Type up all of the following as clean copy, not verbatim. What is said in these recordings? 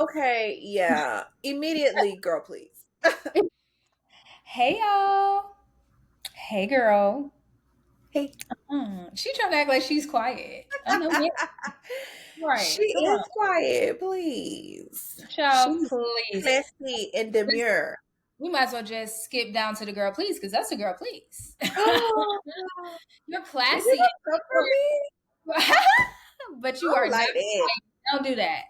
Okay, yeah. Immediately, girl, please. Hey y'all. Hey girl. Hey. She trying to act like she's quiet. I know me. She Right. Come is on. quiet, please. Child, She's please. classy and demure. We might as well just skip down to the girl, please, because that's a girl, please. Oh, You're did you classy not come for me? but you I are don't not like that. quiet. Don't do that.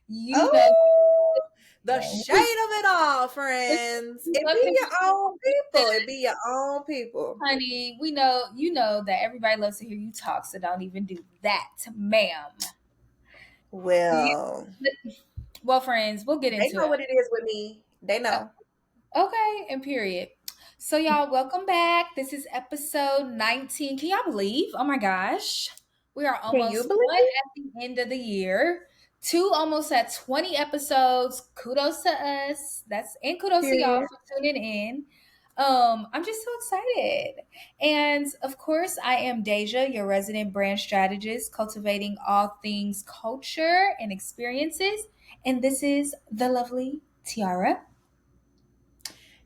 You know, Oh, the shade of it all, friends. It be your own people. It be your own people. honey, we know you know that everybody loves to hear you talk, so don't even do that, ma'am. You, Well, well, friends, we'll get they into know it. what it is with me. They know. Okay, and period. So, y'all, welcome back. This is episode 19. Can y'all believe? Oh my gosh. We are Can you almost one believe? at the end of the year. Two almost at 20 episodes. Kudos to us. And kudos to y'all Period. for tuning in. I'm just so excited. And of course, I am Deja, your resident brand strategist, cultivating all things culture and experiences. And this is the lovely Tiara.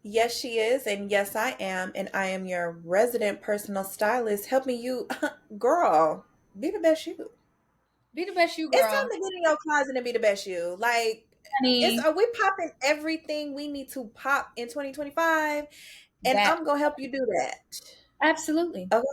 Yes, she is. And yes, I am. And I am your resident personal stylist helping you, girl, be the best you. Be the best you, It's girl. time to get in your closet and be the best you. Like, Honey, are we popping everything we need to pop in 2025? And that I'm going to help you do that. absolutely. Okay.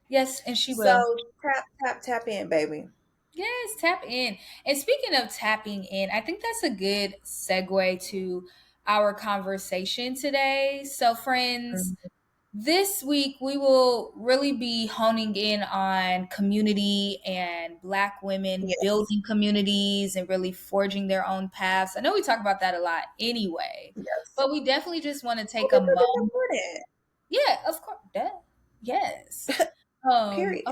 Yes, and she will. So tap, tap, tap in, baby. Yes, tap in. And speaking of tapping in, I think that's a good segue to our conversation today. So, friends, Mhm. this week we will really be honing in on community and Black women Yes. building communities and really forging their own paths. I know we talk about that a lot anyway, Yes. but we definitely just want to Well, take a because it's moment. important. Yeah, of course. Duh. Yes. Period.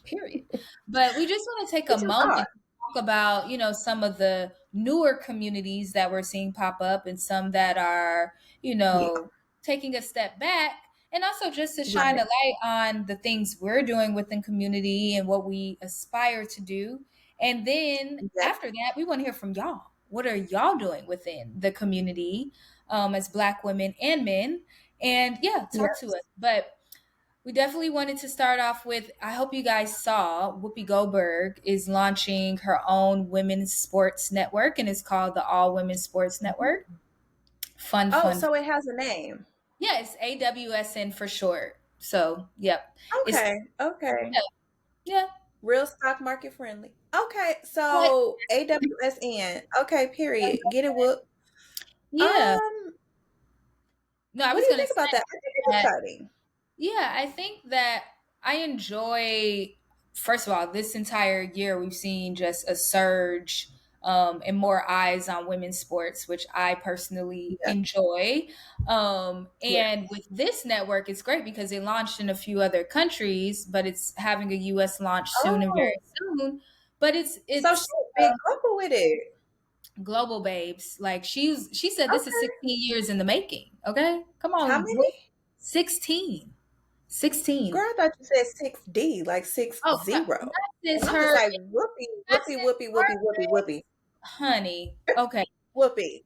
Period. But we just want to take We a just moment are. to talk about, some of the newer communities that we're seeing pop up and some that are, Yeah. taking a step back. And also just to shine a Right. light on the things we're doing within community and what we aspire to do. And then Yes. after that, we want to hear from y'all. What are y'all doing within the community as Black women and men? And yeah, talk to us. Yes. But we definitely wanted to start off with I hope you guys saw Whoopi Goldberg is launching her own women's sports network and it's called the All Women's Sports Network. Fun, Oh, fun. so it has a name. Yeah, it's AWSN for short. So, yep. It's Okay. Okay. yeah, yeah. Real stock market friendly. Okay. But So AWSN. Okay. Period. Get it, whoop. yeah. Um, No, I what was do you going to think say about that? I think it's that exciting. yeah, I think that I enjoy, first of all, this entire year we've seen just a surge and more eyes on women's sports, which I personally Yeah. enjoy. Yeah. And with this network, it's great because it launched in a few other countries, but it's having a US launch soon and Oh, very soon. But it's so she's it's big uncle with it. global babes. Like she said this is Okay. 16 years in the making. Okay? Come How on. many? 16. 16. Girl, I thought you said 6D, like six Oh, no, zero. not And since I'm just her like, whoopee, not whoopee, since whoopee, whoopee, whoopee, birthday, whoopee, honey. Okay. whoopee.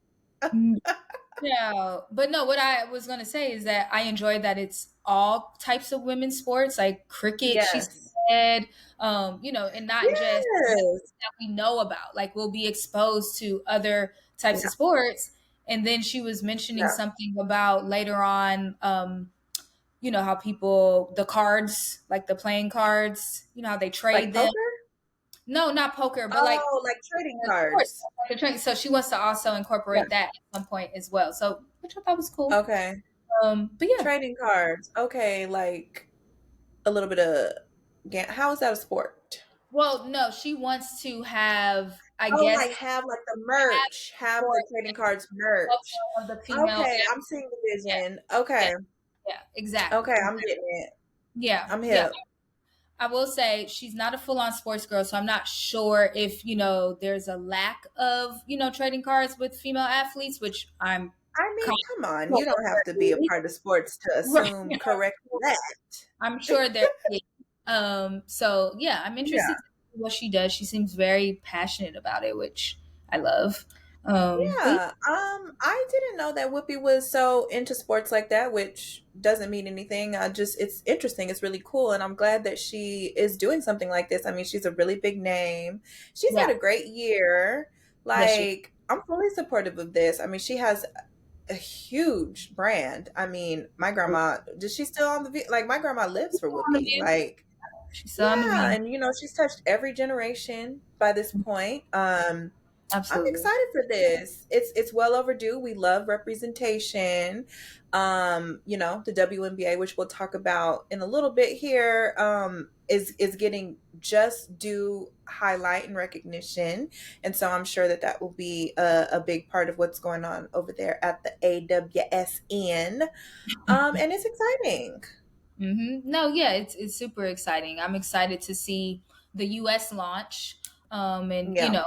No, but no, what I was gonna say is that I enjoy that it's all types of women's sports, like cricket, she Yes. said, and not just the Yes. that we know about. Like we'll be exposed to other types of Yeah. sports. And then she was mentioning Yeah. something about later on, how people the cards, like the playing cards, how they Like trade them. poker? No, not poker, but like Oh, like trading the sports, cards. like the training. So she wants to also Yeah. incorporate that at some point as well. So which I thought was cool. Okay. But yeah. Trading cards. Okay, like a little bit of how is that a sport? Well, no, she wants to have, I Oh, guess, like have like the have merch, have the sports trading and cards merch. logo of the female Okay, I'm athlete. seeing the Yeah, vision. yeah, Okay. yeah, exactly. Okay, I'm getting it. Yeah, I'm yeah. hip. I will say she's not a full on sports girl, so I'm not sure if, there's a lack of, trading cards with female athletes, which I'm I mean, kind come on. of You don't have to be a agree. part of sports to Right. assume correct that. I'm sure there is. So yeah, I'm Yeah. interested to see what she does. She seems very passionate about it, which I love. But Yeah, I didn't know that Whoopi was so into sports like that, which doesn't mean anything. I just, it's interesting. It's really cool, and I'm glad that she is doing something like this. I mean, she's a really big name. She's had yeah, a great year. yes, she. Like, I'm fully supportive of this. I mean, she has a huge brand. I mean, my grandma, does she still on the like my grandma lives She's for still on the Whoopi. view. Like, She's still on the yeah, view. and she's touched every generation by this point. I'm Absolutely. excited for this. It's well overdue. We love representation. The WNBA, which we'll talk about in a little bit here, is getting just due highlight and recognition, and so I'm sure that that will be a big part of what's going on over there at the AWSN. And it's exciting. No, yeah, it's super exciting. I'm excited to see the U.S. launch, and Yeah.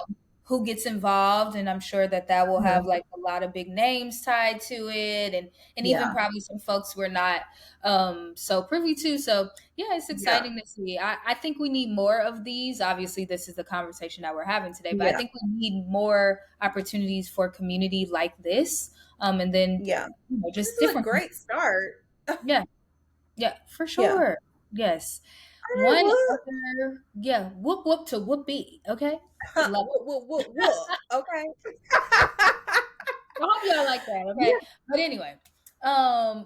who gets involved, and I'm sure that that will have Mhm. like a lot of big names tied to it, and even Yeah. probably some folks we're not so privy to. So yeah, it's Yeah. exciting to see. I think we need more of these. Obviously, this is the conversation that we're having today, but I Yeah. think we need more opportunities for community like this, and then Yeah. This just is a different. great start. Yeah, yeah, for Yeah. sure. Yes. All right, One well, other, yeah, whoop whoop to whoopee. Okay. Love it. Whoop. Okay. I hope y'all like that. Okay. Yeah. But anyway,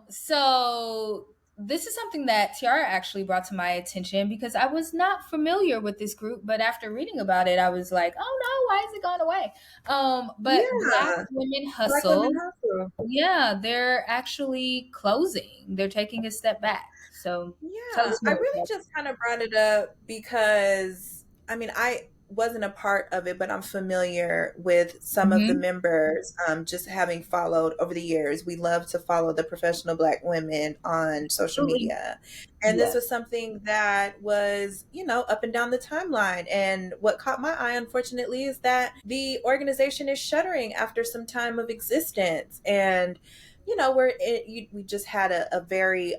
so this is something that Tiara actually brought to my attention because I was not familiar with this group, but after reading about it, I was like, oh no, why is it gone away? But Black Yeah. Women Black women Hustle, hustle. yeah, they're actually closing. They're taking a step back. So tell Yeah, us I more really about just kind of brought it up because I mean, I wasn't a part of it, but I'm familiar with it. some of the members, just having followed over the years. We love to follow the professional Black women on social Absolutely. media. And this Yeah. was something that was, up and down the timeline. And what caught my eye, unfortunately, is that the organization is shuttering after some time of existence. And we just had a very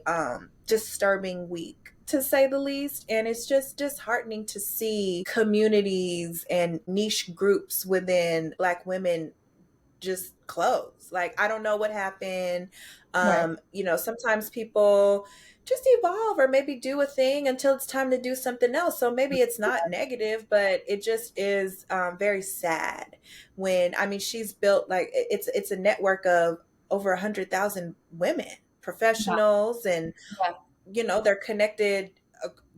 disturbing week, to say the least, and it's just disheartening to see communities and niche groups within Black women just close. Like, I don't know what happened. Right. Sometimes people just evolve or maybe do a thing until it's time to do something else. So maybe it's not negative, but it just is very sad when, I mean, she's built, like, it's a network of over 100,000 women Yeah. professionals, and Yeah. they're connected,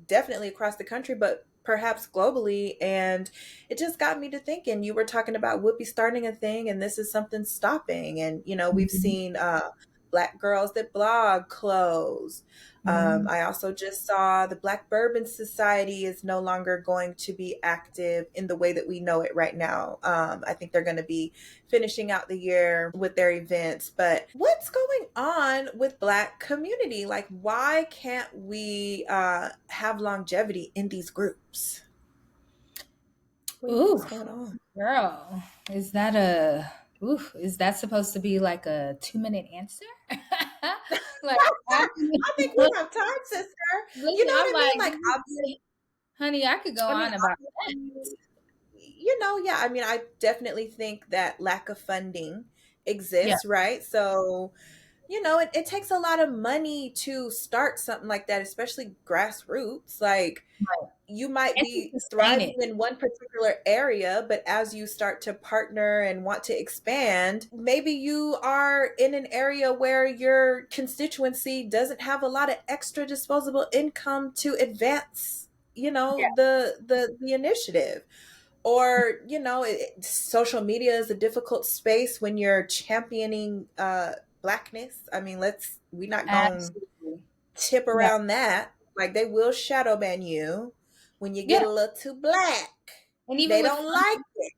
definitely across the country, but perhaps globally. And it just got me to thinking. You were talking about Whoopi starting a thing, and this is something stopping. And we've Mhm. seen Black Girls That Blog close. Mhm. I also just saw the Black Bourbon Society is no longer going to be active in the way that we know it right now. I think they're going to be finishing out the year with their events. But what's going on with Black community? Like, why can't we have longevity in these groups? What do you think Ooh, is going on? girl, is that a ooh? Is that supposed to be like a 2 minute answer? Like, I, I think we have time, sister. You know listen, I'm what I mean? like, Like, honey, I could go I mean, on about that. obviously, yeah, I mean, I definitely think that lack of funding Yeah, exists, right? So, it takes a lot of money to start something like that, especially grassroots. Like, right. you might And to be sustain thriving it. in one particular area, but as you start to partner and want to expand, maybe you are in an area where your constituency doesn't have a lot of extra disposable income to advance, Yeah, the initiative. Or social media is a difficult space when you're championing blackness. I mean, we not gonna absolutely. tip Yeah, around that. Like, they will shadow ban you when you get yeah. a little too black. And even They with don't like it.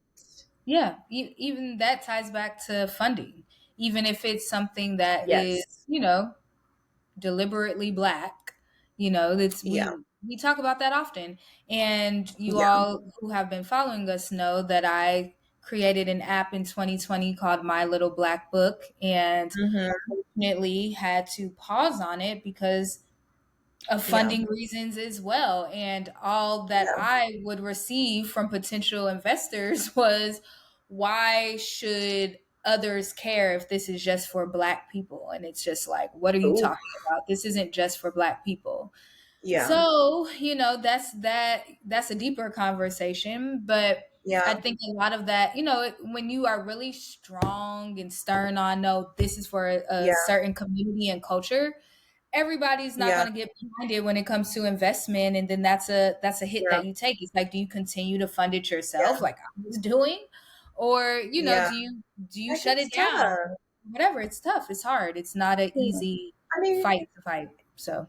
yeah, even that ties back to funding. Even if it's something that is, Yes. deliberately black, that's Yeah. we talk about that often. And you Yeah. all who have been following us know that I created an app in 2020 called My Little Black Book, and Hmm. unfortunately had to pause on it because of Yeah. funding reasons as well. And all that Yeah. I would receive from potential investors was, why should others care if this is just for Black people? And it's just like, what are you Ooh, talking about? This isn't just for Black people. yeah, So, that's a deeper conversation, but yeah, I think a lot of that, when you are really strong and stern on, no, this is for a yeah, certain community and culture, everybody's not yeah, going to get behind it when it comes to investment, and then that's a hit yeah, that you take. It's like, do you continue to fund it yourself yeah, like I was doing, or yeah. do you That shut gets it down? tough. Whatever. It's tough. It's hard. It's not an Yeah. easy I mean, fight to fight. So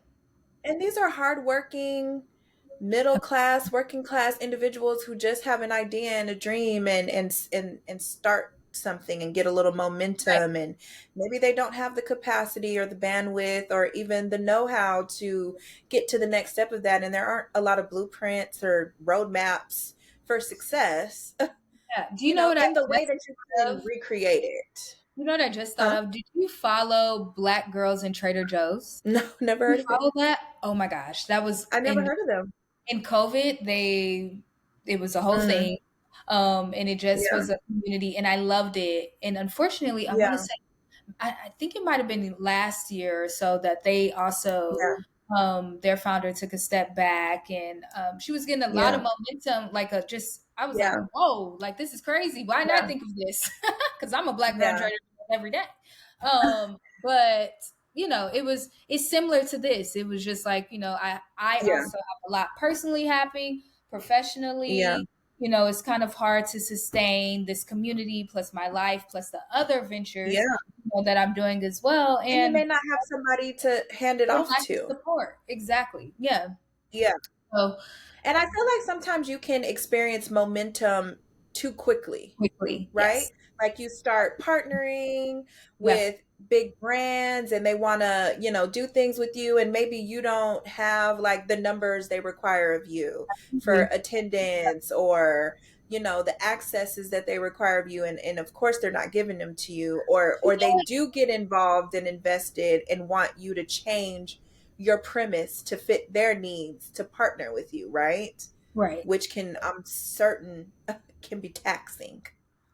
and these are hardworking, middle class, working class individuals who just have an idea and a dream and start something and get a little right. momentum, and maybe they don't have the capacity or the bandwidth or even the know-how to get to the next step of that, and there aren't a lot of blueprints or roadmaps for success, Yeah. Do you know what I in the way just that you thought can of? recreate it. You know what I just thought Huh? of? Did you follow Black Girls in Trader Joe's? No, never You heard of it. follow that? Oh my gosh, that was I never heard of them. in COVID. It was a whole Mm, thing, and it just yeah, was a community, and I loved it. And unfortunately, I want to yeah, say I think it might have been last year or so that they also yeah, their founder took a step back, and she was getting a lot yeah, of momentum. Like a just, I was like, yeah, whoa, like this is crazy. Why not yeah, think of this? Because I'm a Black girl in yeah, Trader Joe's every day. But it's similar to this. It was just like, I yeah, also have a lot personally happening yeah, professionally. It's kind of hard to sustain this community plus my life plus the other ventures yeah. that I'm doing as well. And you may And not have somebody to hand it or off lack of to. support. Exactly. Yeah. Yeah. So And I feel like sometimes you can experience momentum too quickly, quickly. right? Yes. Like you start partnering Yeah. with big brands and they want to, do things with you, and maybe you don't have like the numbers they require of you for Absolutely. attendance, or the accesses that they require of you, and of course they're not giving them to you, or they do get involved and invested and want you to change your premise to fit their needs to partner with you, right? Right. Which can, I'm certain, can be taxing.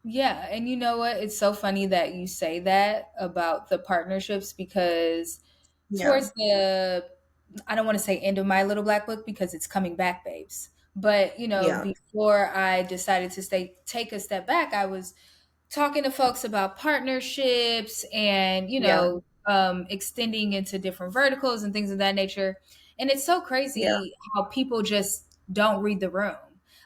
Yeah, and you know what? It's so funny that you say that about the partnerships because Yeah, towards the I don't want to say end of my little black book because it's coming back, babes. But, yeah, before I decided to take a step back, I was talking to folks about partnerships and yeah, extending into different verticals and things of that nature, and it's so yeah, crazy how people just don't read the room.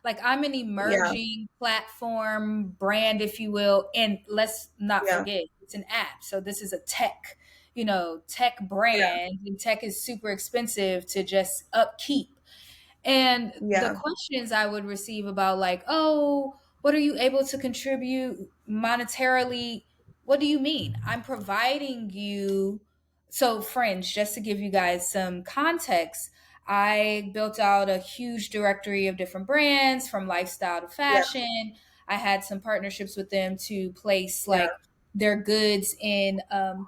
Like, I'm an yeah, emerging platform brand, if you will, and let's not yeah, forget it's an app, so this is a tech yeah, brand, and tech is super expensive to just upkeep. And the yeah, questions I would receive about, like, oh, what are you able to contribute monetarily? What do you mean? I'm providing you. So, friends, just to give you guys some context, I built out a huge directory of different brands from lifestyle to yeah, fashion. I had some partnerships with them to place yeah. like their goods in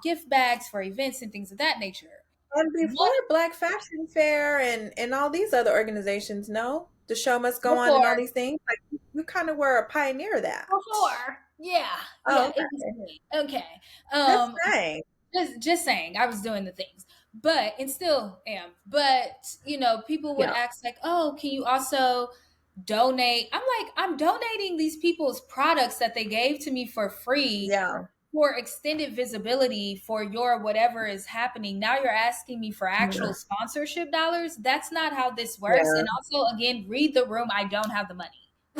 gift bags for events and things of that nature. And before One Black Fashion Fair and all these other organizations, no, the show must go on and all before these things. Like you kind of were a pioneer of that. Before. Yeah. Oh, Yeah, okay. it was me. Okay. Just Um saying. just saying I was doing the things. But and still am. But, people would Yeah, ask like, "Oh, can you also donate?" I'm like, "I'm donating these people's products that they gave to me for free yeah, for extended visibility for your whatever is happening. Now you're asking me for yeah, actual sponsorship dollars. That's not how this works." yeah. And also, again, read the room. I don't have the money.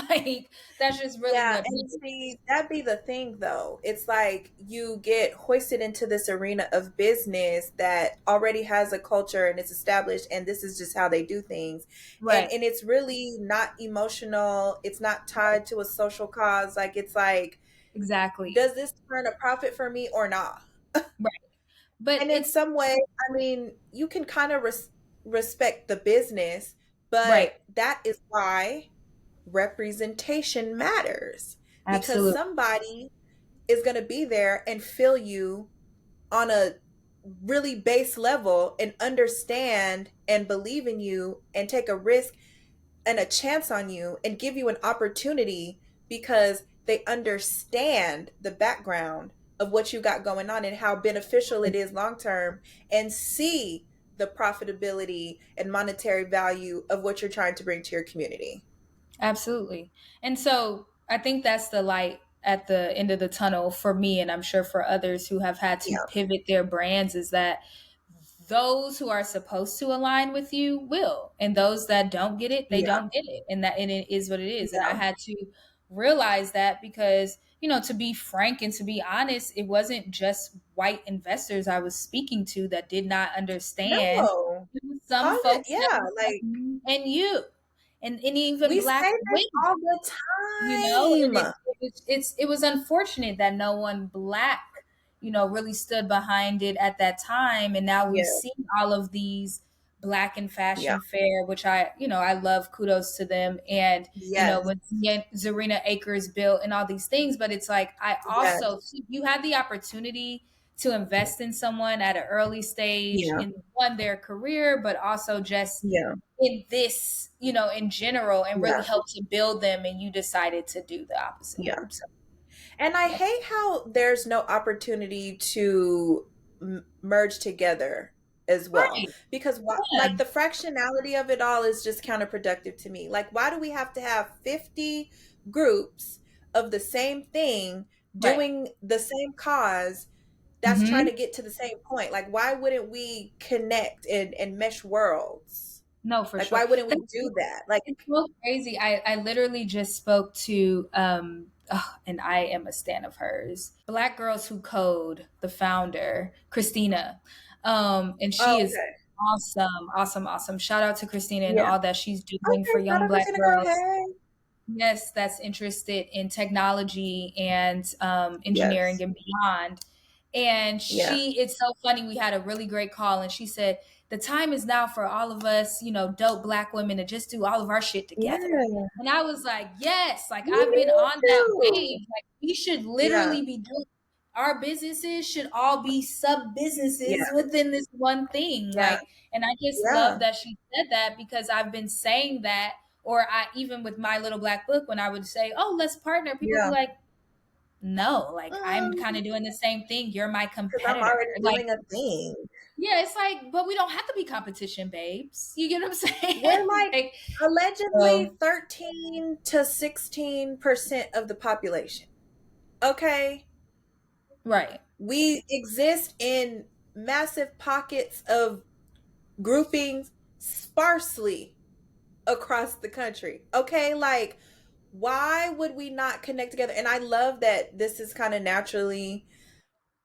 Like, that's just really Yeah, what and it see, is. that'd be the thing though. It's like you get hoisted into this arena of business that already has a culture and it's established, and this is just how they do things. And Right. it's really not emotional. It's not tied to a social cause. Like it's like, Exactly. does this turn a profit for me or not? Right. But And in it's some way, I mean, you can kind of respect the business, right. but that is why representation matters, because Absolutely. somebody is going to be there and feel you on a really base level and understand and believe in you and take a risk and a chance on you and give you an opportunity, because they understand the background of what you got going on and how beneficial it is long term, and see the profitability and monetary value of what you're trying to bring to your community. Absolutely. And so I think that's the light at the end of the tunnel for me, and I'm sure for others who have had to Yeah. pivot their brands, is that those who are supposed to align with you will, and those that don't get it, they Yeah. don't get it, and it is what it is. And I Yeah. had to realize that because, to be frank and to be honest, it wasn't just white investors I was speaking to that did not understand. No. It was some Call it, folks that yeah. was like Like, me and you, and even we black say this women, all the and time. it was unfortunate that no one black, really stood behind it at that time. And now we Yeah. see all of these black and Yeah. fashion fair, which I love, kudos to them. And, Yes. when Zarina Acres built and all these things, but it's like, I Yes. also, you had the opportunity to invest in someone at an early stage Yeah. in one, their career, but also just Yeah. in this, in general, and really Yeah. help to build them. And you decided to do the opposite. Yeah. So, And I yeah. hate how there's no opportunity to merge together as well. Right. Because, Yeah. like, the fractionality of it all is just counterproductive to me. Like, why do we have to have 50 groups of the same thing Right. doing the same cause that's trying Hmm. to get to the same point? Like, why wouldn't we connect and mesh worlds? No, for Like, sure. why wouldn't we That's, do that? Like, it's so crazy. I literally just spoke to and I am a stan of hers. Black Girls Who Code, the founder, Christina. And she oh, is okay. awesome, awesome, awesome. Shout out to Christina and Yeah. all that she's doing for Okay. Shout young out black Christina Girl. girls. Hey. Yes, that's interested in technology and engineering Yes. and beyond. And Yeah. it's so funny. We had a really great call, and she said, the time is now for all of us, dope black women to just do all of our shit together. Yeah. And I was like, yes, like Me I've been on that too. wave. Like we should Yeah. literally be doing our businesses should all be sub businesses Yeah. within this one thing. Yeah. Like, and I just Yeah. love that she said that because I've been saying that, or I even with my little black book, when I would say, "Oh, let's partner," people would be Yeah. like, "No, like I'm kind Because of doing the same thing. You're my I'm competitor." already Like, doing a thing. yeah, it's like, but we don't have to be competition, babes. You get what I'm We're saying? like Like, allegedly so 13 to 16% of the population. Okay. right, We exist in massive pockets of groupings sparsely across the country. Okay. Like, why would we not connect together? And I love that this is kind of naturally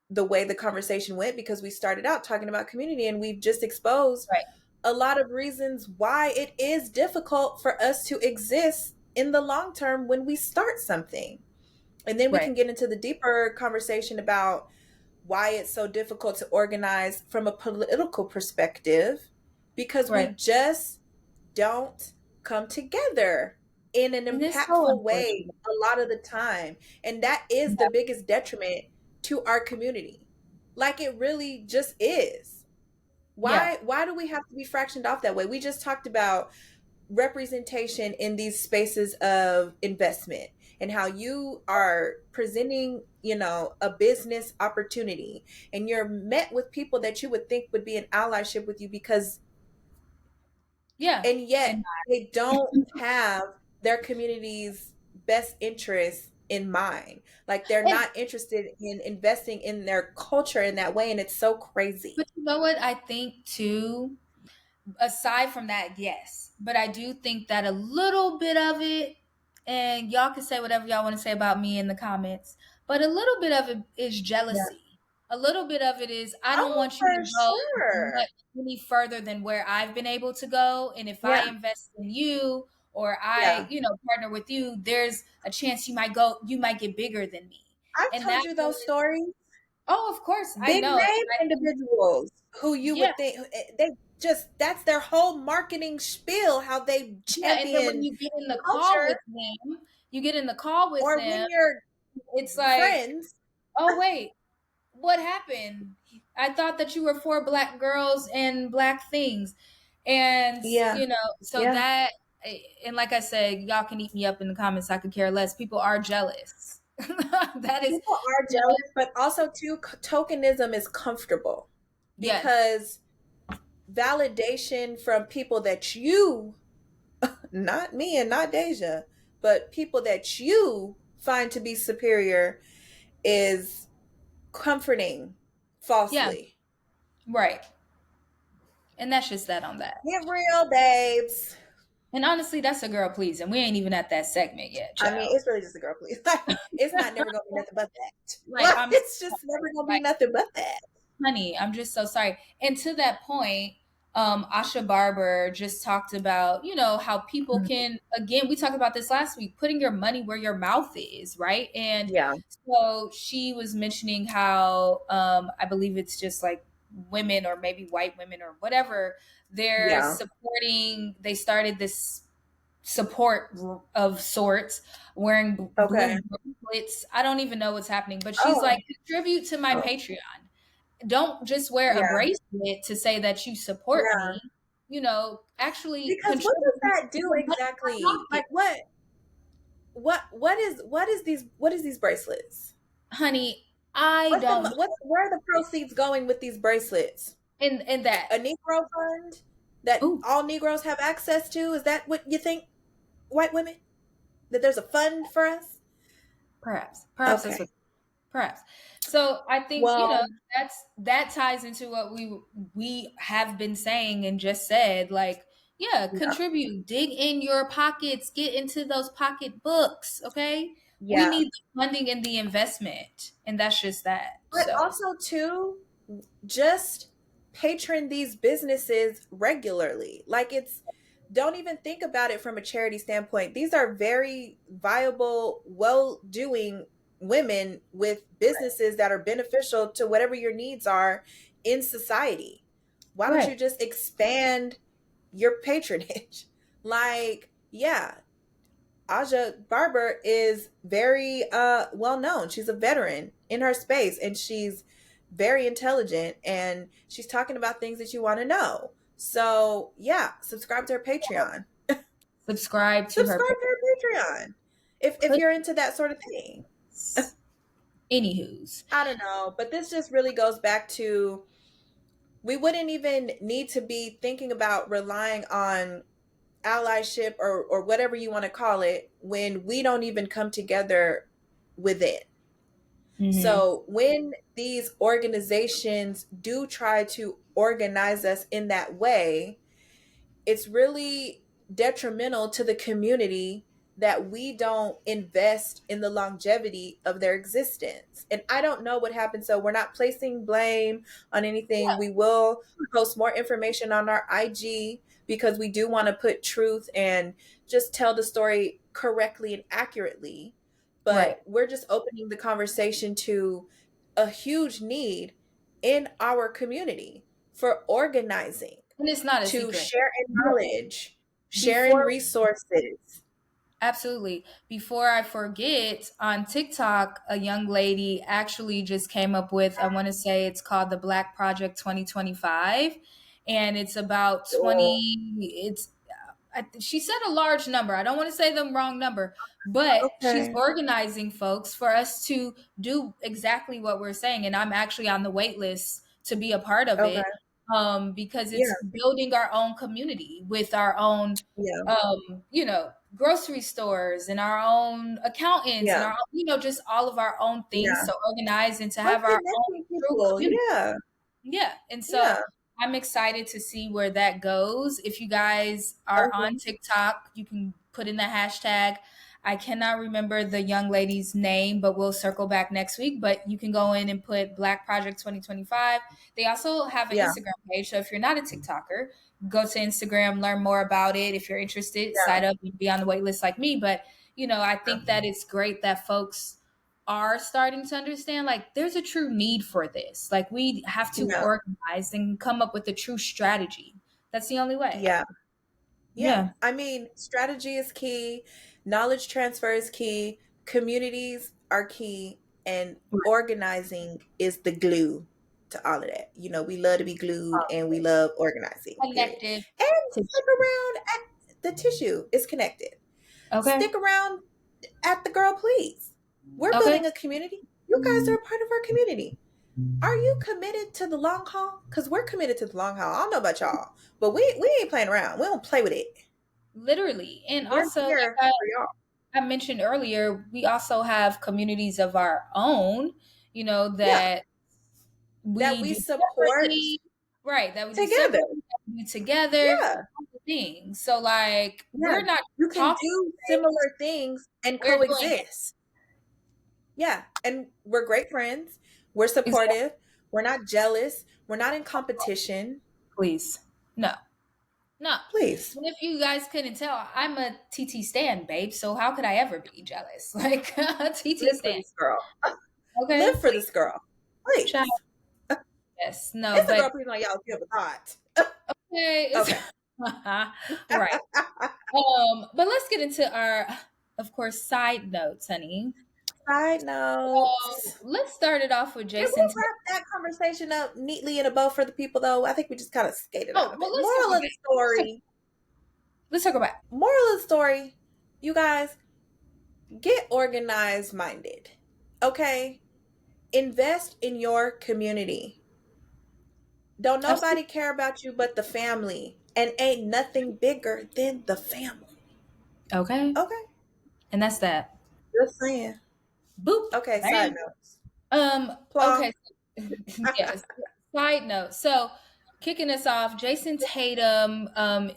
the way the conversation went, because we started out talking about community and we've just exposed right, a lot of reasons why it is difficult for us to exist in the long term when we start something. And then we right, can get into the deeper conversation about why it's so difficult to organize from a political perspective, because we right. just don't come together in an And it's so impactful way unfortunate. a lot of the time. And that is the Yeah, biggest detriment to our community. Like, it really just is. yeah, Why do we have to be fractioned off that way? We just talked about representation in these spaces of investment and how you are presenting, a business opportunity, and you're met with people that you would think would be an allyship with you, because yeah. and yet And they don't have their community's best interests in mind. Like, they're and not interested in investing in their culture in that way, and it's so crazy. but you know what I think too, aside from that, yes. But I do think that a little bit of it, and y'all can say whatever y'all want to say about me in the comments, but a little bit of it is Yeah. jealousy. A little bit of it is I don't Oh, want you to for go sure. much any further than where I've been able to go. And if I Yeah. invest in you or I, Yeah. partner with you, there's a chance you might get bigger than me. I've And told that you those was, stories. oh, of course, I Big know. And name I think, individuals who you yeah, would think they just, that's their whole marketing spiel, how they yeah. And then when champion you get in the call culture, with them, you get in the call with or when them, you're it's like, friends. oh wait, what happened? I thought that you were for black girls and black things. And, Yeah. so Yeah. And like I said, y'all can eat me up in the comments. I could care less. People are jealous. That is, People are you know, jealous, but also too, tokenism is comfortable yes, because validation from people that you, not me and not Deja, but people that you find to be superior is comforting yeah, falsely. right. And that's just that on that. Get real, babes. And honestly, that's a girl please, and we ain't even at that segment yet, I mean, child. it's really just a girl, please. Like, it's not never gonna be nothing but that. Like Like, I'm it's just never gonna be like, nothing but that. honey, I'm just so sorry. And to that point, Asha Barber just talked about, how people can, again, we talked about this last week, putting your money where your mouth is, right? And Yeah, so she was mentioning how, I believe it's just like women or maybe white women or whatever, yeah. they started this support of sorts, wearing Okay. blue bracelets. I don't even know what's happening, but she's Oh, like, contribute to my oh, Patreon. Don't just wear a yeah, bracelet to say that you support yeah. me. Actually Because what does contribute that to do the money in my exactly? pocket. Like, what is these bracelets? Honey, I What's don't the know. where are the proceeds going with these bracelets? In that. A Negro fund that Oh, all Negroes have access to? Is that what you think, white women? That there's a fund for us? perhaps that's what. Okay. Perhaps. So I think, Well, that ties into what we have been saying and just said, like, yeah, yeah, contribute, dig in your pockets, get into those pocketbooks, okay? We yeah. need the funding and the investment, and that's just that. But So, also too, just patron these businesses regularly. Like, it's, don't even think about it from a charity standpoint. These are very viable, well-doing women with businesses that are beneficial to whatever your needs are in society. Why don't you right. just expand your patronage? Like, yeah, Aja Barber is very well known. She's a veteran in her space and she's very intelligent and she's talking about things that you want to know. So, yeah, subscribe to her Patreon. Subscribe to her Subscribe to her Patreon if put you're into that sort of thing. anywho's. I don't know, but this just really goes back to, we wouldn't even need to be thinking about relying on allyship or whatever you want to call it when we don't even come together within. Mm-hmm. So when these organizations do try to organize us in that way, it's really detrimental to the community that we don't invest in the longevity of their existence. And I don't know what happened. So we're not placing blame on anything. We will post more information on our IG because we do want to put truth and just tell the story correctly and accurately. Right. But we're just opening the conversation to a huge need in our community for organizing, And it's not a to secret. share knowledge, sharing Before resources. Absolutely. Before I forget, on TikTok, a young lady actually just came up with, I want to say it's called the Black Project 2025. And it's about Oh, 20, she said a large number. I don't want to say the wrong number, but she's okay. organizing folks for us to do exactly what we're saying. And I'm actually on the wait list to be a part of Okay. it, because Yeah. it's building our own community with our own, Yeah. grocery stores and our own accountants and Yeah. our own, just all of our own things Yeah. to organize and to But have our own connecting true people. community. Yeah. Yeah. And Yeah. so I'm excited to see where that goes. If you guys are on Mhm. TikTok, you can put in the hashtag. I cannot remember the young lady's name, but we'll circle back next week. But you can go in and put Black Project 2025. They also have an Yeah. Instagram page. So if you're not a TikToker, go to Instagram, learn more about it. If you're interested, Yeah. sign up and be on the wait list like me. But, I Yeah. think that it's great that folks are starting to understand, like, there's a true need for this. Like, we have to Yeah. organize and come up with a true strategy. That's the only way. Yeah. Yeah. Yeah. I mean, strategy is key, knowledge transfer is key, communities are key, and organizing is the glue to all of that. We love to be glued and we love organizing, period. Collective. And stick around. the tissue is connected. Okay. Stick around at the Girl Please. We're Okay. building a community. You guys are a part of our community. Are you committed to the long haul? Because we're committed to the long haul. I don't know about y'all, but we ain't playing around. We don't play with it. Literally. And We're also, like here for y'all. I mentioned earlier, we also have communities of our own, Yeah, that that we we do support separately. Right. That we do together. separately, that we do together, Yeah, all the things. So, like, yeah. we're not You can talking do things, similar things and we're doing it. coexist. Yeah, and we're great friends. We're Exactly. supportive. We're not jealous. We're not in competition. Please. No. No. Please And if you guys couldn't tell, I'm a TT stan, babe. So how could I ever be jealous? Like TT live for stan. this girl. Okay, Live for please, this girl. child. Please. Yes, no, It's a but girl please on y'all if you ever thought. okay, it's Okay. right. But let's get into our, of course, side notes, honey. Side So notes. let's start it off with Can we Jayson. wrap that conversation up neatly in a bow for the people, though? I think we just kind of skated out Oh, of well, it. let's circle Moral of the back. story. Let's circle back. Moral of the story. You guys, get organized minded. Okay? Invest in your community. Don't Absolutely. nobody care about you but the family. And ain't nothing bigger than the family. Okay, Okay? and that's that. Just saying. Boop. Okay, side Bam. notes. Okay. Plum. Yes. Side note. So, kicking us off, Jason Tatum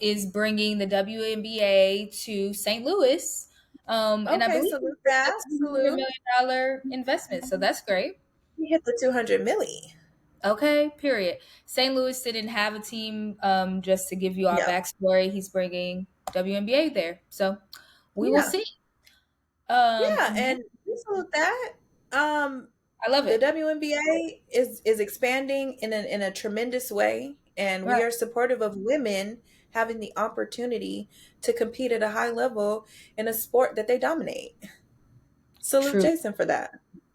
is bringing the WNBA to St. Louis, and I Okay, believe salute it's a that. Salute. $200 million investment. So that's great. We hit the 200 milli. Okay. Period. St. Louis didn't have a team. Just to give you our Yeah. backstory, he's bringing WNBA there. So we will Yeah. see. Yeah, Next, and we salute that. Um, I love the it. WNBA is expanding in a tremendous way, and we Right. are supportive of women having the opportunity to compete at a high level in a sport that they dominate. Salute True. Jayson for that.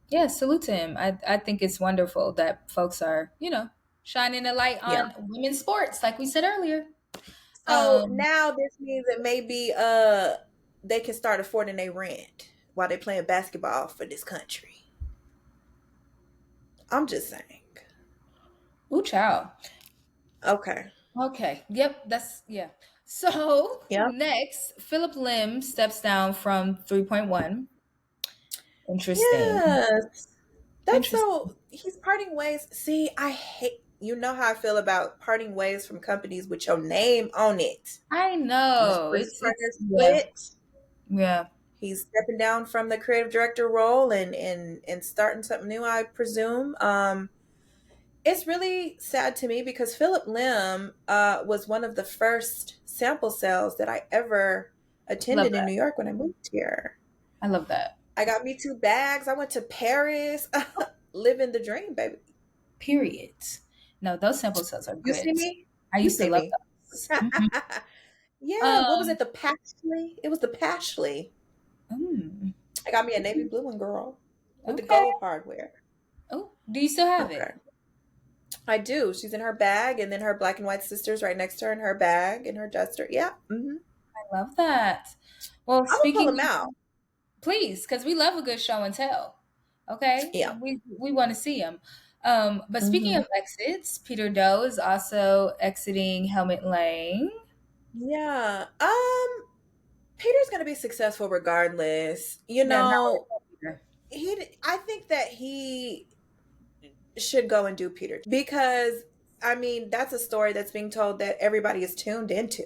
Yeah, salute to him. I think it's wonderful that folks are, shining a light Yeah. on women's sports, like we said earlier. So Um, now this means that maybe they can start affording their rent while they're playing basketball for this country. I'm just saying. ooh, child. Okay. Okay. Yep. Yeah. So Yep. next, Phillip Lim steps down from 3.1. Interesting. Yes. That's Interesting. so he's parting ways. See, I hate you know how I feel about parting ways from companies with your name on it. I know. Mr. It's Turner yeah. split. Yeah. He's stepping down from the creative director role and starting something new, I presume. It's really sad to me because Phillip Lim was one of the first sample sales that I ever Love attended in that. New York when I moved here. I love that. I got me 2 bags. I went to Paris, living the dream, baby. Period. No, those sample sets are You see good. me? I You used to see love me? those. Mhm. Yeah. What was Um, it? The Pashley? It was the Pashley. mm, I got me a navy blue one, girl, with the okay. gold hardware. Oh, do you still have Okay. it? I do. She's in her bag, and then her black and white sister's right next to her in her bag and her duster. Yeah. I love that. Well, I'm gonna pull speaking them of, out. please, because we love a good show and tell. Okay, Yeah. we want to see them. But speaking hmm of exits, Peter Doe is also exiting Helmut Lang. Yeah. Peter's gonna be successful regardless. Yeah, not with Peter. He. I think that he should go and do Peter because I mean that's a story that's being told that everybody is tuned into,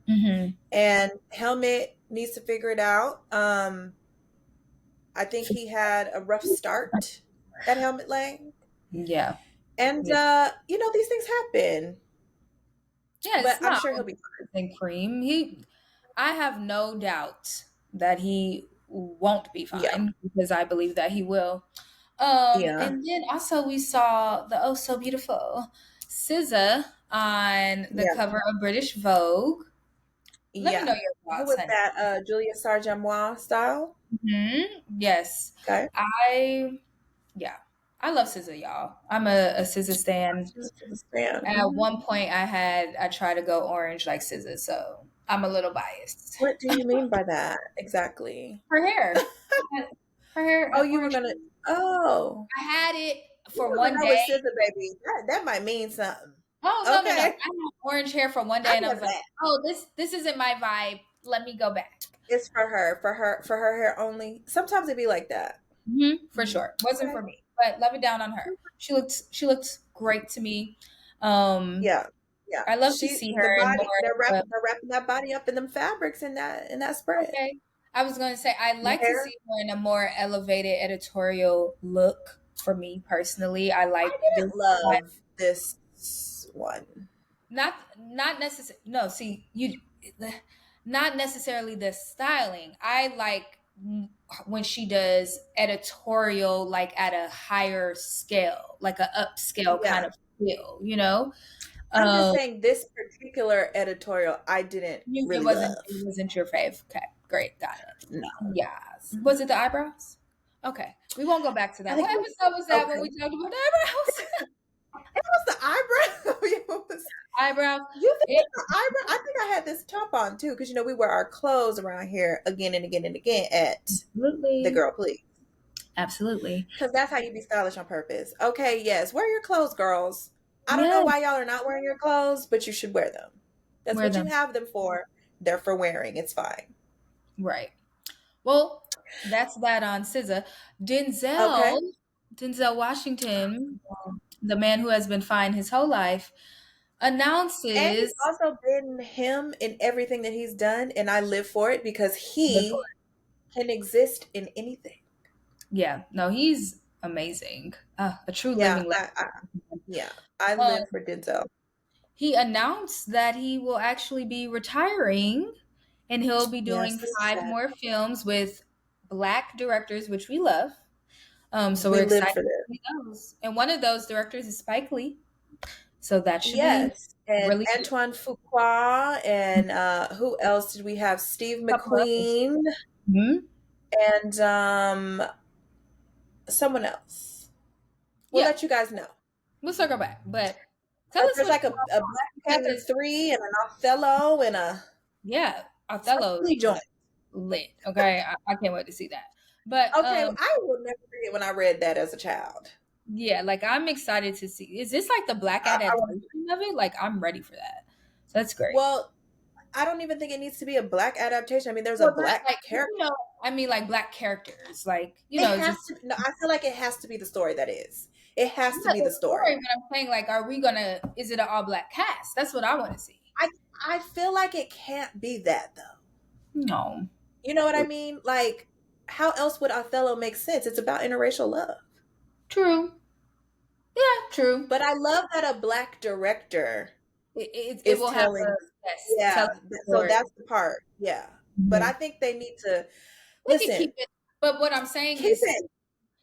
Mm-hmm. and Helmut needs to figure it out. I think he had a rough start at Helmut Lang, Yeah, and yeah, these things happen, yeah. but It's I'm not sure he'll all be fine. and cream. I have no doubt that he won't be Yeah, fine because I believe that he will. yeah, And then also we saw the oh so beautiful SZA on the yeah, cover of British Vogue. Let me know yeah. your Who thoughts, was honey. that? Julia Sarjamois style. Yes, Okay, I yeah, I love SZA, y'all. I'm a SZA stan. she was a fan. At one point, I tried to go orange like SZA, so I'm a little biased. What do you mean by that exactly? Her hair. Her Oh, hair. you were gonna. Oh, I had it you for were one gonna go with day. scissor baby. That might mean something. Oh no, no, no. I Okay, had orange hair for one I day and I was get like, that. oh, this isn't my vibe. Let me go back. It's for her, for her hair only. Sometimes it be like that. For sure. Wasn't Okay. for me. But love it down on her. She looked great to me. Um Yeah, yeah. I love to She see the her in more body. of They're wrapping that body up in them fabrics in that spread. okay. I was going to say I'd The like to hair. see her in a more elevated editorial look for me personally. I I like this didn't love this one. not necessarily no, see, you not necessarily the styling. I like when she does editorial like at a higher scale, like a upscale kind Yeah. of feel, you know? I'm just Um saying this particular editorial I didn't it really wasn't love. your fave. Okay, great, got it. No. Yes. Was it the eyebrows? Okay. We won't go back to I that. think What it was episode was that when we okay. talked about the eyebrows? It was the eyebrow. It was, Eyebrows. you think It, it's the eyebrow? I think I had this top on too, because we wear our clothes around here again and again and again at the absolutely. Girl Please. Absolutely. Because that's how you be stylish on purpose. Okay, yes, wear your clothes, girls. I don't know Yeah. why y'all are not wearing your clothes, but you should wear them. That's Wear what you them. have them for. They're for wearing. It's fine. Right. Well, that's that on SZA. Okay. Denzel Washington, the man who has been fine his whole life, And he's announces also been him in everything that he's done, and I live for it because he can exist in anything. yeah, no, he's amazing. A true Yeah, living legend. yeah, I Um, live for Denzel. he announced that he will actually be retiring and he'll be Yes, doing this is 5 sad. more films with black directors, which we love. So We we're live excited for to this. see those. And one of those directors is Spike Lee. So that should be Yes, and really good. Antoine Fuqua, and who else did we have? Steve Couple others. McQueen, Mhm. and someone else. We'll Yeah, let you guys know. we'll circle back. But tell us There's what like you a thought Black Panther because 3 and an Othello and a yeah, some Othello silly joint. lit. Okay, I can't wait to see that. But Okay, I will never forget when I read that as a child. yeah, like I'm excited to see. Is this like the black I want to. adaptation of it? Like I'm ready for that. So that's great. Well, I don't even think it needs to be a black adaptation. I mean, there's a Well, not black like character. I mean like black characters, like It has just to. No, I feel like it has to be the story that is. It has to yeah, be the the story. story. But I'm saying like, are we gonna? Is it an all black cast? That's what I want to see. I I feel like it can't be that though. No, You know what I mean? Like, how else would Othello make sense? It's about interracial love. true. Yeah, true. But I love that a black director It is will have telling. a yes, Yeah, tell the so story. that's the part. Yeah, but I Mhm. think they need to We can listen. keep it. But what I'm saying Keep is, it.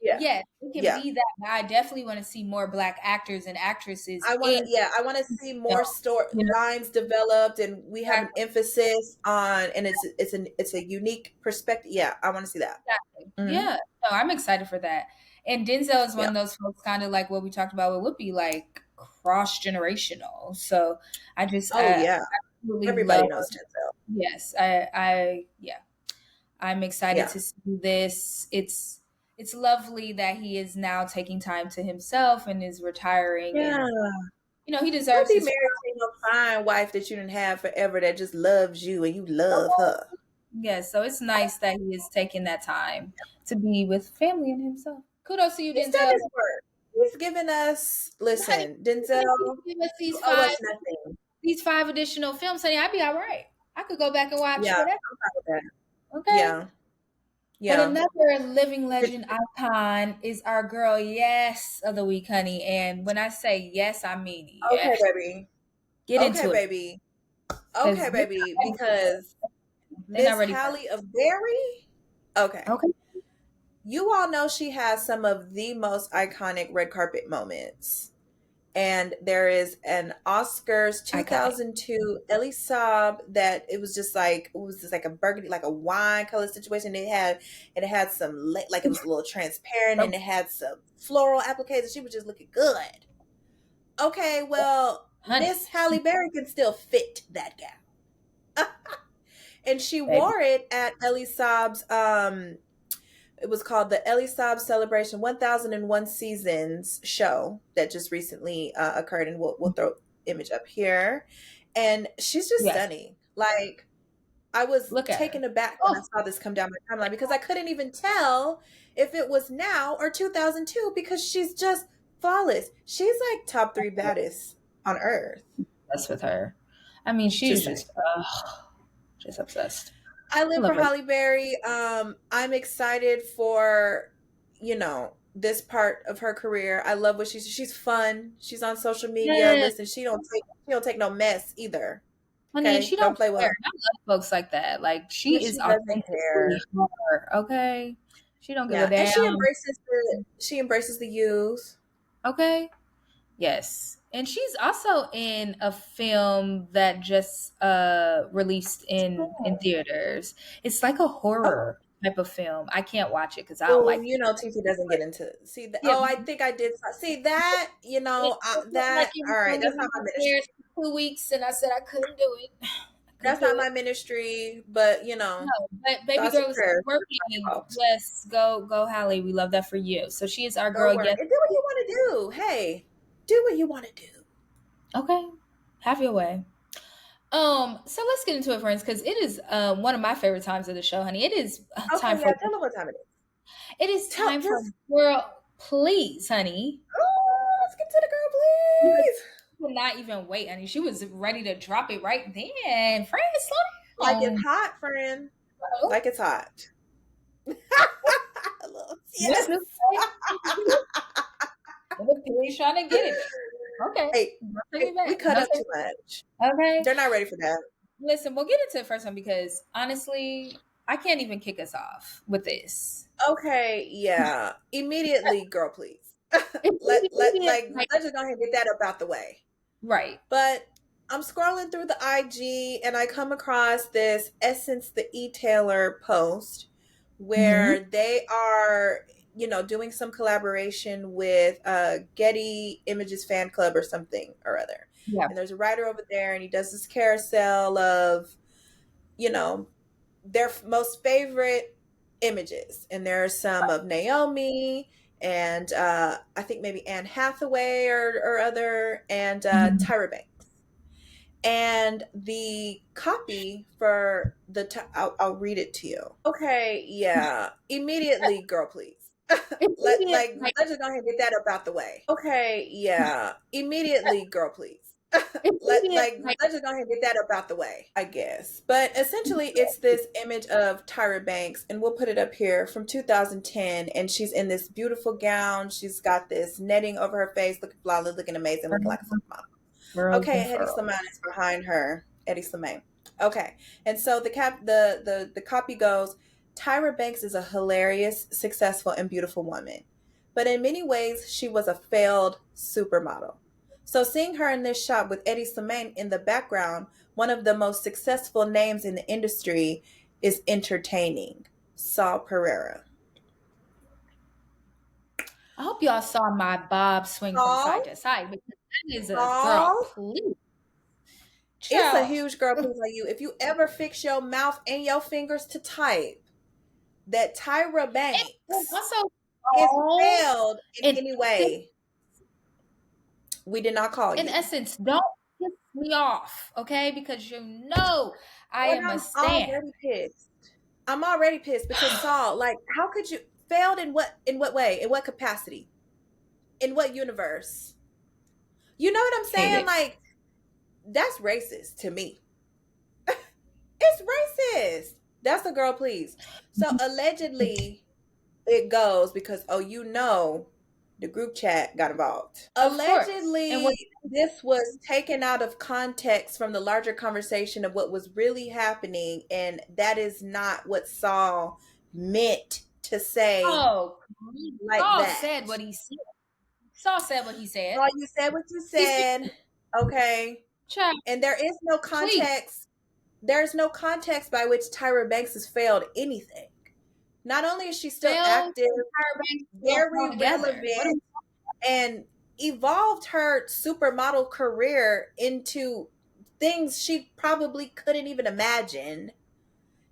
Yeah, yes, it can yeah. be that. But I definitely want to see more black actors and actresses I want to. in Yeah, I want to see film. more story You know, lines developed, and we have an exactly. emphasis on, and it's a unique perspective. Yeah, I want to see that. Exactly. Hmm. Yeah. No, I'm excited for that. And Denzel is one Yeah. of those folks, kind of like what we talked about with Whoopi, like cross generational. So Oh I yeah, absolutely everybody love. knows Denzel. Yes, yeah, I'm excited Yeah, to see this. It's lovely that he is now taking time to himself and is retiring, and yeah. he Don't deserves be his. married to your fine wife that you didn't have forever that just loves you and you love her. Yes, so it's nice that he is taking that time to be with family and himself. Kudos to you, He's done Denzel. his work. He's given us. Honey, Listen, even Denzel, if you give us you owe us nothing. these 5 additional films, honey, I'd be all right. I could go back and watch Yeah, whatever. I'm fine with that. Okay. Yeah, But yeah. another living legend icon is our girl, yes, of the week, honey. And when I say yes, I mean Okay, yes. baby. Get Okay, into it. baby. Because Okay, baby. Because they're not Miss ready for Halle of Berry. it. Okay. Okay. You all know she has some of the most iconic red carpet moments. And there is an Oscars Iconic. 2002 Elie Saab that it was just like a burgundy, like a wine color situation. It had some like it was a little transparent and it had some floral appliques. She was just looking good. Okay, well, Honey. Miss Halle Berry can still fit that gown. And she Baby. wore it at Elie Saab's it was called the Elie Saab Celebration 1001 Seasons show that just recently occurred, and we'll throw image up here. And she's just Yes. stunning. Like, I was Look at her. taken aback when I Oh, saw this come down my timeline because I couldn't even tell if it was now or 2002 because she's just flawless. She's like top 3 baddest on earth. that's with her. I mean, she's Just saying. just obsessed. I I live for love her. Halle Berry. I'm excited for, this part of her career. I love what she's fun. She's on social media. Yeah, Listen, she don't take no mess either. honey, and Okay? she Don't don't play with care. her. I love folks like that. Like Yeah, she is she doesn't authentically care. her. Okay, she don't give a Yeah, and she damn. embraces the youth. Okay, yes, and she's also in a film that just released in Oh, theaters. It's like a horror type of film. I can't watch it because I don't well, like. Tifa doesn't get into see that. Yeah, Oh, I think I did see that. it felt like That. it All was right, only that's gonna not my be there ministry. for 2 weeks, and I said I couldn't do it. I couldn't That's do not my it. ministry. But No, but baby thoughts and girl was prayers for working. my folks. Yes, go Halle. We love that for you. So she is our Go girl. work Yes. and do what you want to do. Hey, do what you want to do. Okay. Have your way. So let's get into it, friends, because it is one of my favorite times of the show, honey. It is Okay, time yeah. for Tell them what time it is. it is Tell time for just. girl, please, honey. Oh, let's get to the girl, You please. would not even wait, honey. She was ready to drop it right then. Friends, slow Like it's down. hot, friend. Oh, Like it's hot. what's Yes. new? He's trying to get it. Okay. Hey, Don't take me hey, we back. cut Don't up take too much. Okay. They're not ready for that. Listen, we'll get into the first one because honestly, I can't even kick us off with this. Okay, yeah. Immediately, girl, please. Like, Let's just go ahead and get that up out the way. right. But I'm scrolling through the IG and I come across this Essence the E-Tailer post Mm-hmm. where they are, doing some collaboration with Getty Images Fan Club or something or other. Yeah. And there's a writer over there and he does this carousel of, you know, their most favorite images. And there's some of Naomi and I think maybe Anne Hathaway or other and Mhm. Tyra Banks. And the copy for I'll read it to you. Okay, yeah. Immediately, girl, please. Like, Let's just go ahead and get that up out the way. Okay, yeah. Immediately, girl, please. like, Let's just go ahead and get that up out the way, I guess. But essentially it's this image of Tyra Banks, and we'll put it up here from 2010, and she's in this beautiful gown. She's got this netting over her face, looking flawless, looking amazing, looking like a supermodel. girl, Okay, go Eddie girl. Slimane is behind her. Eddie Slimane. Okay, and so the copy goes: Tyra Banks is a hilarious, successful, and beautiful woman, but in many ways she was a failed supermodel. So seeing her in this shot with Eddie Slimane in the background, one of the most successful names in the industry, is entertaining. Saul Pereira. I hope y'all saw my bob swing from side Saul, to side because that is a girl, Saul, please. it's a Child. huge girl please on you. If you ever fix your mouth and your fingers to type that Tyra And Banks also, is oh, failed in in any way, we did not call in you. essence, don't piss me off, okay? Because you know I And am a I'm stan. already pissed. I'm already pissed because Saul, like, how could you failed in what way? In what capacity? In what universe? You know what I'm Hate saying? it. Like, that's racist to me. It's racist. That's a girl, please. So allegedly it goes because the group chat got involved. Of course. And what Allegedly, this was taken out of context from the larger conversation of what was really happening, and that is not what Saul meant to say oh, like Saul that. said what he said. Saul said what he said. Saul, you said what you He said, said, okay? child, And there is no please context. There's no context by which Tyra Banks has failed anything. Not only is she still fail active, Tyra Banks still very thrown together. What are relevant, and evolved her supermodel career into things she probably couldn't even imagine.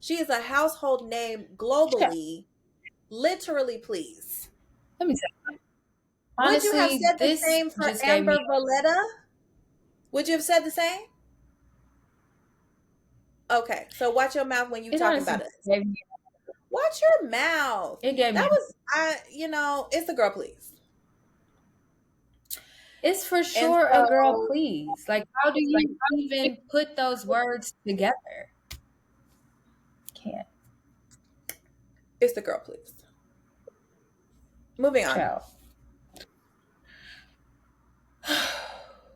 She is a household name globally. Literally, please. Let me tell you. Would you have Honestly, said the this same for just gave me. Amber Valletta? Would you have said the same? Okay, so watch your mouth when you It talking honestly about us. gave me. Watch your mouth. It gave That me. was it's a girl, please. It's for And sure a girl, so please. Like, how do you even put those words together? Can't. it's the girl, please. Moving on. Child.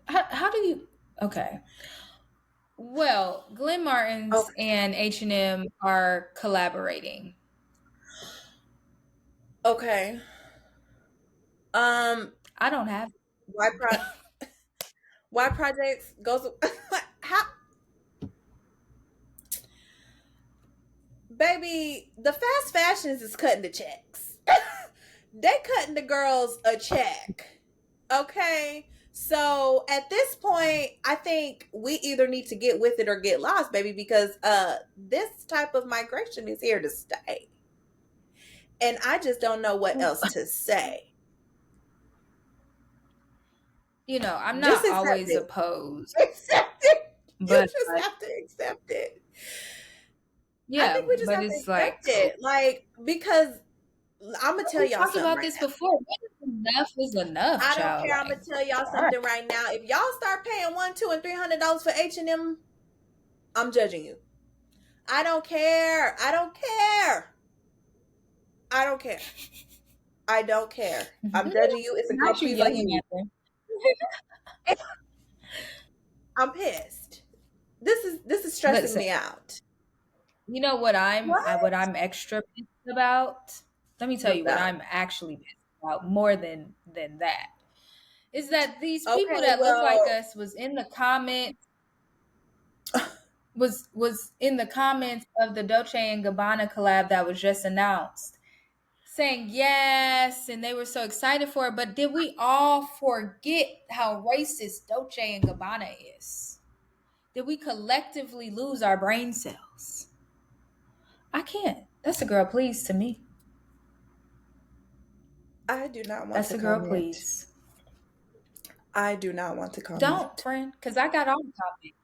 How do you? Okay. Well, Glenn Martins Okay. and H&M are collaborating. Okay. I don't have. Why why projects goes how baby, the fast fashions is cutting the checks. They cutting the girls a check. Okay. So at this point, I think we either need to get with it or get lost, baby, because this type of migration is here to stay. And I just don't know what else to say. You know, I'm Just not accept always it. opposed, Accept it. You but just have to accept it. I yeah, think we just but have to it's accept like it. Like, because I'm gonna tell we y'all talked something about right this now. before. Enough is enough, I don't child. care. I'm Like, gonna tell y'all all right. something right now. If y'all start paying $100, $200, and $300 for H&M, I'm judging you. I don't care. I don't care. I don't care. I don't care. I'm judging you. It's a girl, Not you please, on yelling you. at them. I'm pissed. This is stressing Listen, me out. you know what What? what I'm extra pissed about? Let me tell What's you what that? I'm actually pissed about more than that. Is that these Okay, people that look like well, us was in the comments of the Dolce and Gabbana collab that was just announced, saying yes, and they were so excited for it. But did we all forget how racist Dolce and Gabbana is? Did we collectively lose our brain cells? I can't. That's a girl, please, to me. I do not want That's to a girl, comment. please. I do not want to Don't, comment. friend, because I got on topic.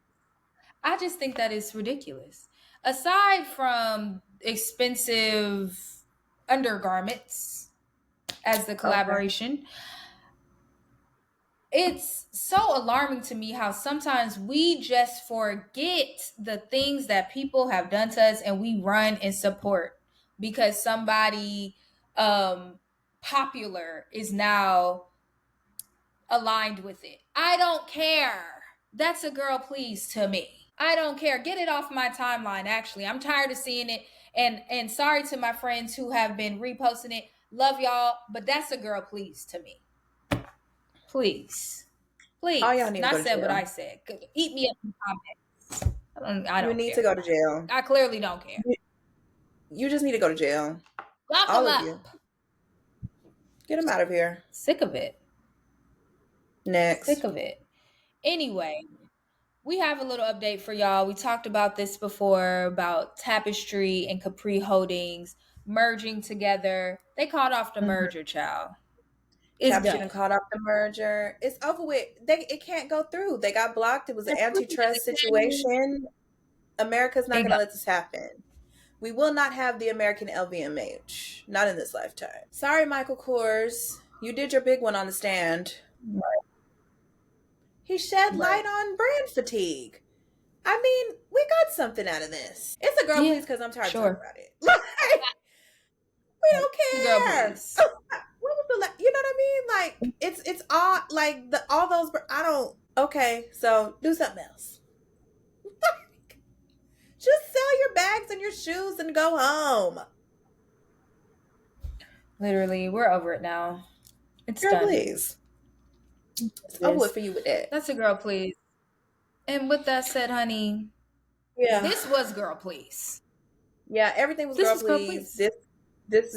I just think that is ridiculous. Aside from expensive undergarments as the Okay. collaboration, it's so alarming to me how sometimes we just forget the things that people have done to us and we run and support because somebody popular is now aligned with it. I don't care. That's a girl please to me. I don't care. Get it off my timeline. Actually, I'm tired of seeing it. And sorry to my friends who have been reposting it. Love y'all, but that's a girl please to me. Please. All y'all Please. need to Not go to said what jail. I said. Eat me up in comments. I You don't need to care. go to jail. I clearly don't care. You just need to go to jail. Lock All them of you. up. Get them out of here. Sick of it. Sick Next. of it. Anyway, we have a little update for y'all. We talked about this before about Tapestry and Capri Holdings merging together. They called off the Mm-hmm. merger, child. It's Tapestry done. done called off the merger. It's over with. It can't go through. They got blocked. It was an antitrust situation. America's not They going to got let this happen. We will not have the American LVMH. Not in this lifetime. Sorry, Michael Kors. You did your big one on the stand. He shed right. light on brand fatigue. I mean, we got something out of this. It's a girl, Yeah, please, because I'm tired of talking sure. about it. Like, we don't Girl, care. please. What was you know what I mean? Like, it's all like all those. I don't. Okay, so do something else. Just sell your bags and your shoes and go home. Literally, we're over it now. It's Girl, done. please. It's over with for you with that. That's a girl, please. And with that said, honey, Yeah. this was girl, please. Yeah, everything was This girl, was girl, please. please. This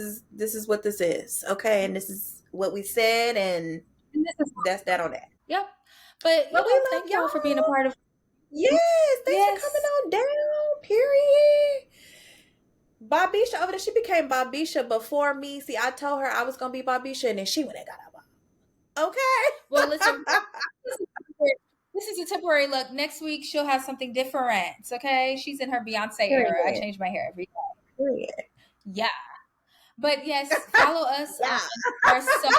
is what this is. Okay, and this is what we said, and And this is that's that on that. yep. But But we love thank y'all for being a y'all. part of. Yes, thanks for coming Yes. on down. Period. Bobisha over there, she became Bobisha before me. See, I told her I was gonna be Bobisha, and then she went and got out. Well, listen, Okay. this is a temporary look. Next week she'll have something different. Okay, she's in her Beyonce era. I Period. change my hair every day. Period. Yeah, but yes, follow us on Yeah. our social.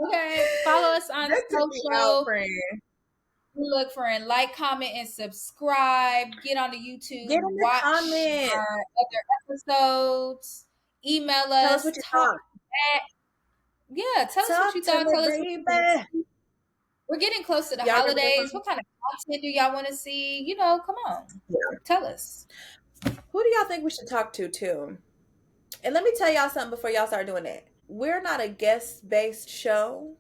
Okay, follow us on That took me out, social. friend. Look for and like, comment, and subscribe. Get on the Get YouTube. in the Watch comments. our other episodes. Email Tell us us. what you Talk thought. back. Yeah, tell us what Talk you to thought. me, Tell us what you want to baby. see. We're getting close to the Y'all remember that holidays. song? What kind of content do y'all want to see? You know, come on. Yeah. Tell us. Who do y'all think we should talk to, too? And let me tell y'all something before y'all start doing that. We're not a guest-based show,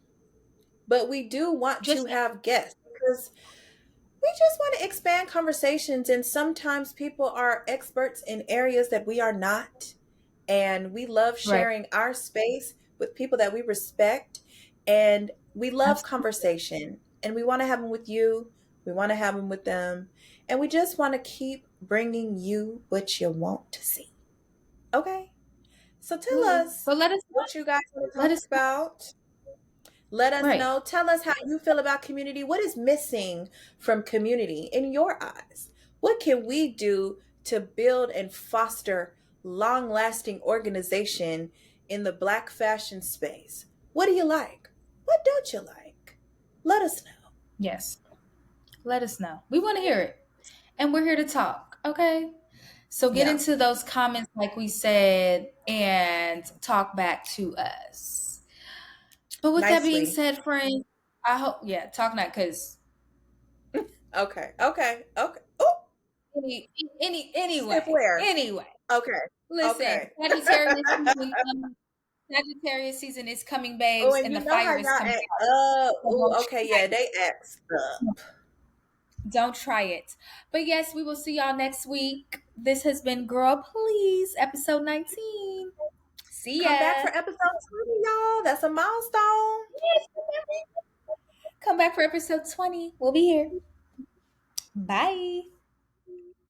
but we do want to Just have guests because we just want to expand conversations. And sometimes people are experts in areas that we are not. And we love right. sharing our space with people that we respect. And we love Absolutely. conversation. And we want to have them with you. We want to have them with them. And we just want to keep bringing you what you want to see. Okay? So tell us But let us what you guys want to let talk us about. Let us right. know. Tell us how you feel about community. What is missing from community in your eyes? What can we do to build and foster long lasting organization in the Black fashion space? What do you like? What don't you like? Let us know. Yes. Let us know. We want to hear it. And we're here to talk. Okay? So get Yeah, into those comments like we said and talk back to us. But with that being nicely. said, friends, I hope talk not because Okay, okay, okay. Oh, step anyway, where? anyway. Okay, Listen, okay. Sagittarius season is coming, Oh, babes, and and you the know how fire is y'all coming act. out. So Ooh, okay, yeah, they act up. don't try it. But yes, we will see y'all next week. This has been Girl Please, episode 19. See Come back ya. for episode 20, y'all. That's a milestone. Come back for episode 20. We'll be here. Bye.